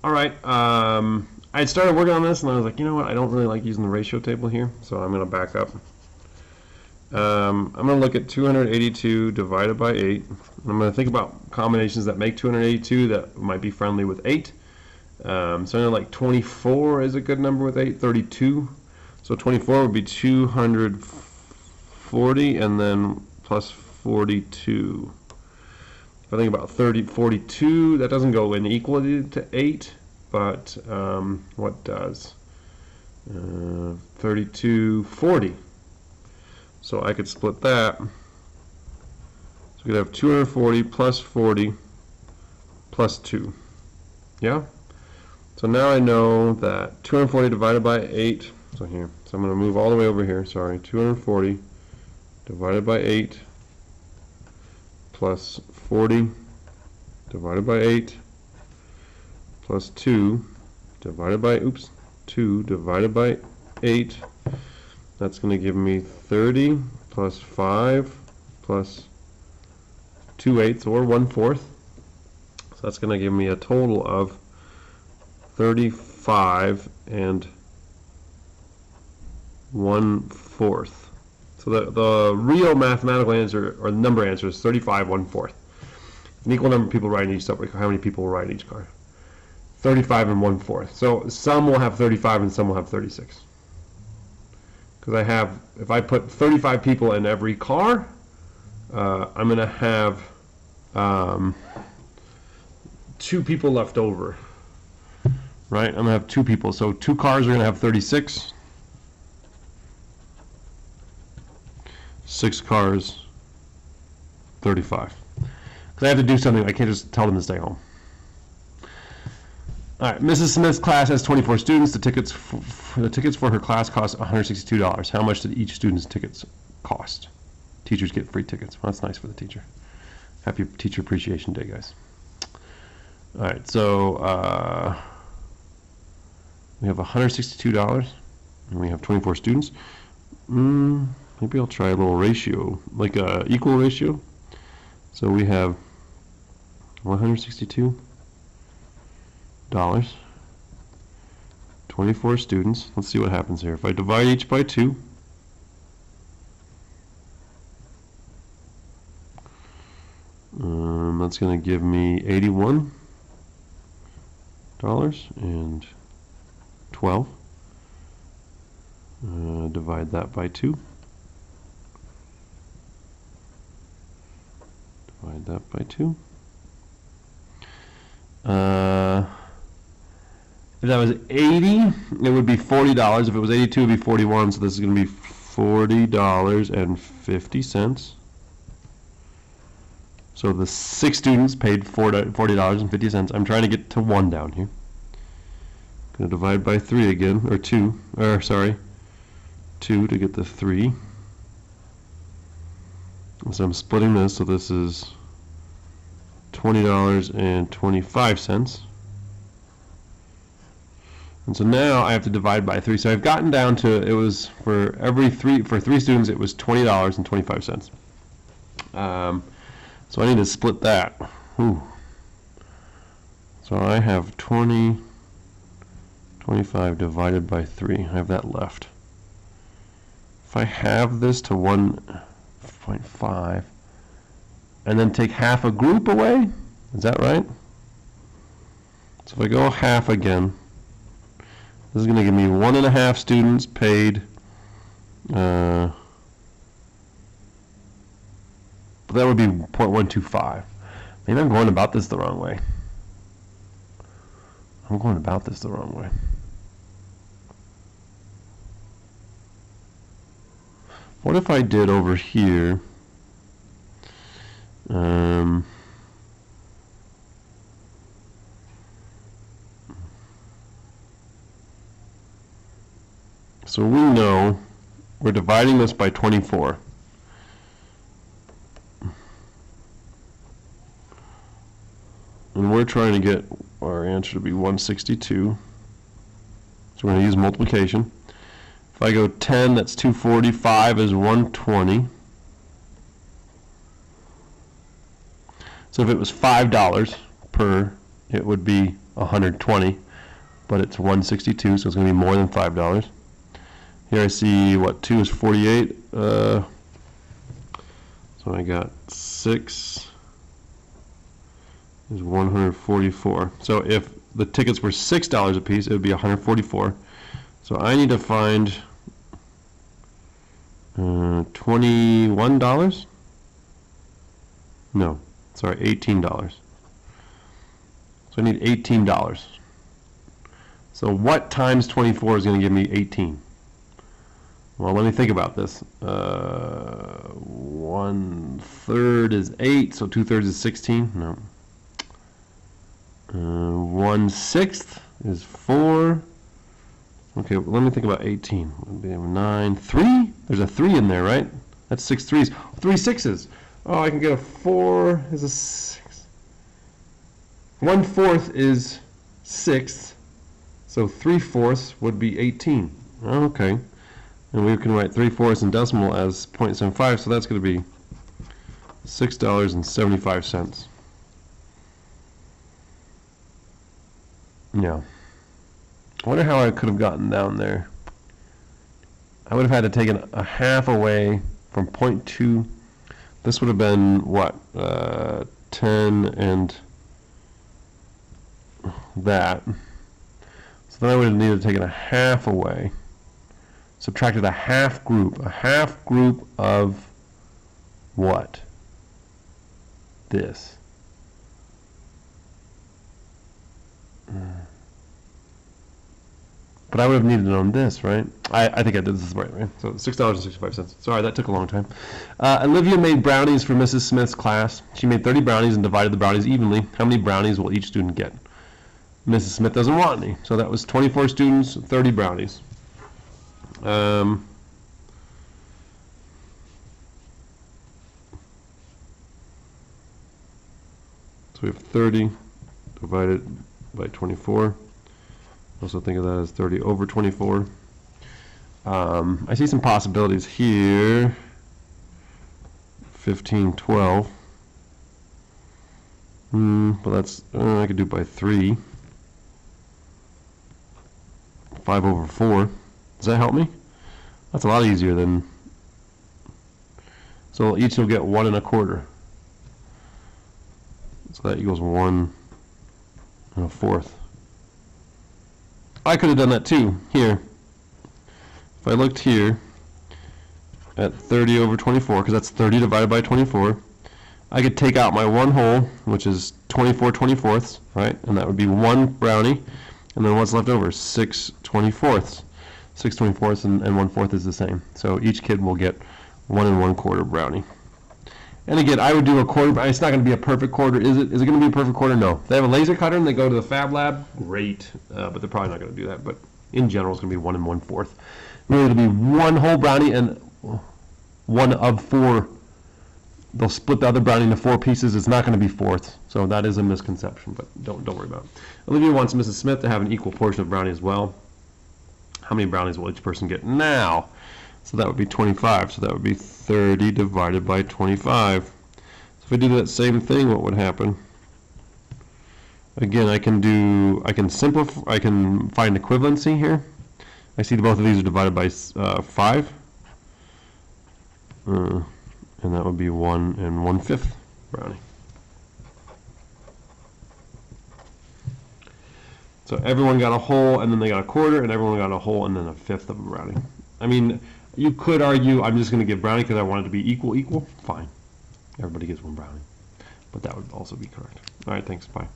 All right. I started working on this, and I was like, you know what? I don't really like using the ratio table here, so I'm going to back up. I'm going to look at 282 divided by 8. I'm going to think about combinations that make 282 that might be friendly with 8. So I know like 24 is a good number with 8. 32. So 24 would be 240 and then plus 42. If I think about 42, that doesn't go in equally to 8, but what does? 32, 40. So I could split that. So we could have 240 plus 40 plus 2. Yeah? So now I know that 240 divided by 8, so here, so I'm going to move all the way over here, sorry, 240 divided by 8 plus 40 divided by 8 plus 2 divided by, 2 divided by 8, that's going to give me 30 plus 5 plus 2/8 or 1/4, so that's going to give me a total of 35 and 1/4. So the real mathematical answer, or the number answer, is 35 1/4. An equal number of people writing each subject. How many people will write each car? 35 and 1/4. So some will have 35 and some will have 36. Because I have, if I put 35 people in every car, I'm going to have 2 people left over. Right? I'm going to have 2 people. So 2 cars are going to have 36. 6 cars, 35. Because I have to do something. I can't just tell them to stay home. All right. Mrs. Smith's class has 24 students. The tickets for her class cost $162. How much did each student's tickets cost? Teachers get free tickets. Well, that's nice for the teacher. Happy Teacher Appreciation Day, guys. All right. So we have $162, and we have 24 students. Maybe I'll try a little ratio, like a equal ratio. So we have $162, 24 students. Let's see what happens here. If I divide each by 2, that's going to give me $81 and 12. Divide that by 2. Divide that by 2. If that was 80, it would be $40. If it was 82, it would be 41. So this is going to be $40.50. So the 6 students paid $40.50. I'm trying to get to 1 down here. Going to divide by 3 again, or 2. Or sorry, 2 to get the 3. So I'm splitting this, so this is $20.25. And so now I have to divide by 3. So I've gotten down to, it was for 3 students, it was $20.25. So I need to split that. Ooh. So I have 25 divided by 3. I have that left. If I have this to 1.5 and then take half a group away, is that right? So if I go half again, this is going to give me 1.5 students paid, but that would be 0.125. Maybe I'm going about this the wrong way. What if I did over here, so we know we're dividing this by 24. And we're trying to get our answer to be 162. So we're going to use multiplication. If I go 10, that's 240. 5 is 120. So if it was $5 per, it would be 120, but it's 162, so it's going to be more than $5. Here I see what 2 is 48. So I got 6 is 144. So if the tickets were $6 a piece, it would be 144. So I need to find $21? No, sorry, $18. So I need $18. So what times 24 is going to give me 18? Well, let me think about this. 1/3 is 8, so 2/3 is 16. No. 1/6 is 4. Okay, well, let me think about 18. 9, 3? There's a 3 in there, right? That's 6 3s. 3 6s. Oh, I can get a 4 is a 6. 1/4 is 6. So 3/4 would be 18. Okay. And we can write 3/4 in decimal as 0.75, so that's going to be $6.75. Yeah. I wonder how I could have gotten down there. I would have had to take a half away from 0.2. This would have been, what, 10 and that. So then I would have needed to take a half away. Subtracted a half group of what? This. But I would have needed to know this, right? I think I did this right? So $6.65. Sorry, that took a long time. Olivia made brownies for Mrs. Smith's class. She made 30 brownies and divided the brownies evenly. How many brownies will each student get? Mrs. Smith doesn't want any. So that was 24 students, 30 brownies. So we have 30 divided by 24. Also think of that as 30 over 24. I see some possibilities here. 15, 12. But that's, I could do it by 3. 5 over 4. Does that help me? That's a lot easier than... So each will get 1 1/4. So that equals 1 1/4. I could have done that too, here. If I looked here at 30 over 24, because that's 30 divided by 24, I could take out my 1 whole, which is 24 24ths, right? And that would be 1 brownie. And then what's left over? 6 24ths. 6 24ths and 1/4 is the same. So each kid will get 1 1/4 brownie. And again, I would do a quarter. It's not going to be a perfect quarter, is it? Is it going to be a perfect quarter? No. If they have a laser cutter and they go to the Fab Lab, great. But they're probably not going to do that. But in general, it's going to be 1 1/4. Really, it'll be 1 whole brownie and 1 of 4. They'll split the other brownie into 4 pieces. It's not going to be fourths. So that is a misconception, but don't worry about it. Olivia wants Mrs. Smith to have an equal portion of brownie as well. How many brownies will each person get now? So that would be 25. So that would be 30 divided by 25. So if I do that same thing, what would happen? Again, I can simplify. I can find equivalency here. I see both of these are divided by 5, and that would be 1 1/5 brownie. So everyone got a whole, and then they got a quarter, and everyone got a whole, and then a 1/5 of a brownie. I mean, you could argue I'm just going to give brownie because I want it to be equal. Fine. Everybody gets 1 brownie. But that would also be correct. All right, thanks. Bye.